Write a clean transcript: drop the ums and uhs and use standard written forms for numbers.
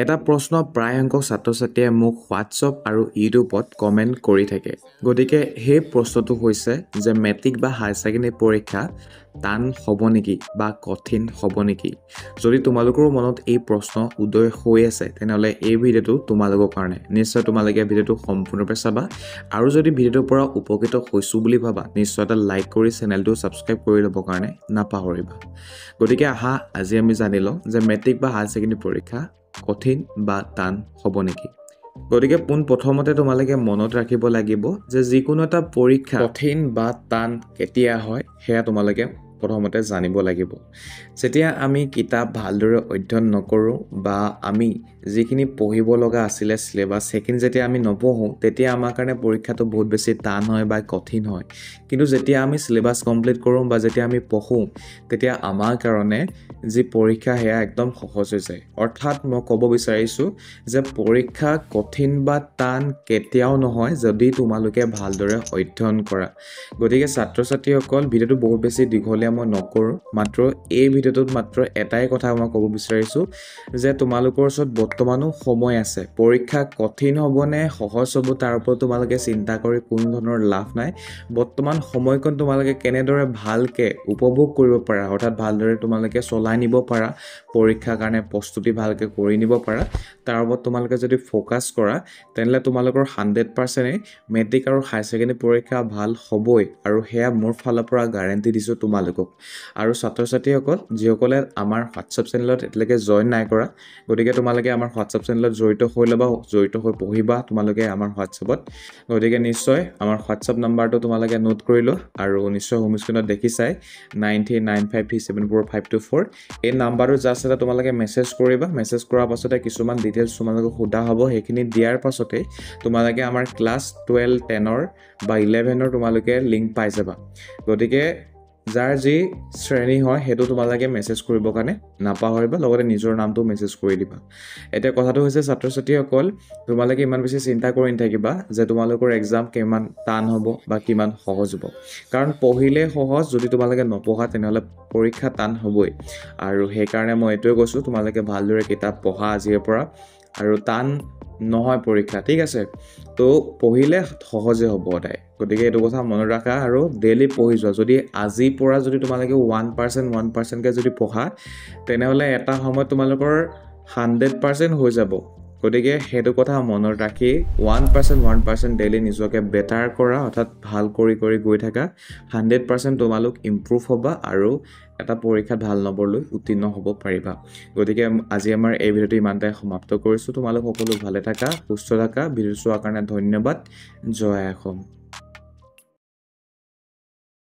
এটা প্ৰশ্ন প্ৰায় সংখ্যক ছাত্ৰ-ছাত্ৰীয়ে মোক হোৱাটছআপ আৰু ইউটিউবত কমেণ্ট কৰি থাকে। গতিকে সেই প্ৰশ্নটো হৈছে যে মেট্ৰিক বা হায়াৰ ছেকেণ্ডেৰী পৰীক্ষা টান হ'ব নেকি বা কঠিন হ'ব নেকি? যদি তোমালোকৰ মনত এই প্ৰশ্ন উদয় হৈ আছে তেনেহ'লে এই ভিডিঅ'টো তোমালোকৰ কাৰণে। নিশ্চয় তোমালোকে ভিডিঅ'টো সম্পূৰ্ণৰূপে চাবা আৰু যদি ভিডিঅ'টোৰ পৰা উপকৃত হৈছোঁ বুলি ভাবা নিশ্চয় এটা লাইক কৰি চেনেলটো ছাবস্ক্ৰাইব কৰি ল'বৰ কাৰণে নাপাহৰিবা। গতিকে আহা আজি আমি জানি লওঁ যে মেট্ৰিক বা হায়াৰ ছেকেণ্ডেৰী পৰীক্ষা কঠিন বা টান হ'ব নেকি? গতিকে প্ৰথমতে তোমালোকে মনত ৰাখিব লাগিব যে যিকোনো এটা পৰীক্ষা কঠিন বা টান কেতিয়া হয় সেয়া তোমালোকে প্ৰথমতে জানিব লাগিব। যেতিয়া আমি কিতাপ ভালদৰে অধ্যয়ন নকৰোঁ বা আমি যিখিনি পঢ়িব লগা আছিলে চিলেবাছ সেইখিনি যেতিয়া আমি নপঢ়োঁ তেতিয়া আমাৰ কাৰণে পৰীক্ষাটো বহুত বেছি টান হয় বা কঠিন হয়। কিন্তু যেতিয়া আমি চিলেবাছ কমপ্লিট কৰোঁ বা যেতিয়া আমি পঢ়োঁ তেতিয়া আমাৰ কাৰণে যি পৰীক্ষা সেয়া একদম সহজ হৈ যায়। অৰ্থাৎ মই ক'ব বিচাৰিছোঁ যে পৰীক্ষা কঠিন বা টান কেতিয়াও নহয় যদি তোমালোকে ভালদৰে অধ্যয়ন কৰা। গতিকে ছাত্ৰ ছাত্ৰীসকল ভিডিঅ'টো বহুত বেছি দীঘলীয়া মই নকৰোঁ, মাত্ৰ এই ভিডিঅ'টোত মাত্ৰ এটাই কথা মই ক'ব বিচাৰিছোঁ যে তোমালোকৰ ওচৰত বৰ্তমানো সময় আছে। পৰীক্ষা কঠিন হ'বনে সহজ হ'ব তাৰ ওপৰত তোমালোকে চিন্তা কৰি কোনো ধৰণৰ লাভ নাই। বৰ্তমান সময়কণ তোমালোকে কেনেদৰে ভালকৈ উপভোগ কৰিব পাৰা, অৰ্থাৎ ভালদৰে তোমালোকে চলাই নিব পাৰা, পৰীক্ষাৰ কাৰণে প্ৰস্তুতি ভালকৈ কৰি নিব পাৰা, তাৰ ওপৰত তোমালোকে যদি ফ'কাছ কৰা তেনেহ'লে তোমালোকৰ 100%ই মেট্ৰিক আৰু হায়াৰ ছেকেণ্ডেৰী পৰীক্ষা ভাল হ'বই আৰু সেয়া মোৰ ফালৰ পৰা গাৰেণ্টি দিছোঁ তোমালোকক। আৰু ছাত্ৰ ছাত্ৰীসকল যিসকলে আমাৰ হোৱাটছআপ চেনেলত এতিয়ালৈকে জইন নাই কৰা গতিকে তোমালোকে আমাৰ হোৱাটছআপ চেনেলত জড়িত হৈ ল'বা, জড়িত হৈ পঢ়িবা তোমালোকে আমাৰ হোৱাটছআপত। গতিকে নিশ্চয় আমাৰ হোৱাটছআপ নাম্বাৰটো তোমালোকে নোট কৰি লোৱা আৰু নিশ্চয় হোম স্ক্ৰীণত দেখিছাই 9395374524 এই নাম্বাৰটো জাষ্ট এটা তোমালোকে মেছেজ কৰিবা। মেছেজ কৰাৰ পাছতে কিছুমান ডিটেইলছ তোমালোকক সোধা হ'ব, সেইখিনি দিয়াৰ পাছতে তোমালোকে আমাৰ ক্লাছ 12, 10 বা 11 তোমালোকে লিংক পাই যাবা। গতিকে যাৰ যি শ্ৰেণী হয় সেইটো তোমালোকে মেছেজ কৰিবৰ কাৰণে নাপাহৰিবা, লগতে নিজৰ নামটো মেছেজ কৰি দিবা। এতিয়া কথাটো হৈছে ছাত্ৰ ছাত্ৰীসকল তোমালোকে ইমান বেছি চিন্তা কৰি নাথাকিবা যে তোমালোকৰ এক্সাম কিমান টান হ'ব বা কিমান সহজ হ'ব, কাৰণ পঢ়িলে সহজ, যদি তোমালোকে নপঢ়া তেনেহ'লে পৰীক্ষা টান হ'বই। আৰু সেইকাৰণে মই এইটোৱে কৈছোঁ তোমালোকে ভালদৰে কিতাপ পঢ়া আজিৰে পৰা, আৰু টান নহয় পৰীক্ষা, ঠিক আছে? তো পঢ়িলে সহজে হ'ব সদায়। গতিকে এইটো কথা মনত ৰাখা আৰু ডেইলি পঢ়ি যোৱা। যদি আজিৰ পৰা যদি তোমালোকে 1%কৈ যদি পঢ়া তেনেহ'লে এটা সময়ত তোমালোকৰ 100% হৈ যাব। গতিকে সেইটো কথা মনত ৰাখি 1% ডেইলি নিজকে বেটাৰ কৰা, অৰ্থাৎ ভাল কৰি গৈ থাকা। 100% তোমালোক ইম্প্ৰুভ হ'বা আৰু এটা পৰীক্ষাত ভাল নম্বৰ লৈ উত্তীৰ্ণ হ'ব পাৰিবা। গতিকে আজি আমাৰ এই ভিডিঅ'টো ইমানতে সমাপ্ত কৰিছোঁ। তোমালোক সকলো ভালে থাকা, সুস্থ থাকা। ভিডিঅ' চোৱাৰ কাৰণে ধন্যবাদ। জয় অসম।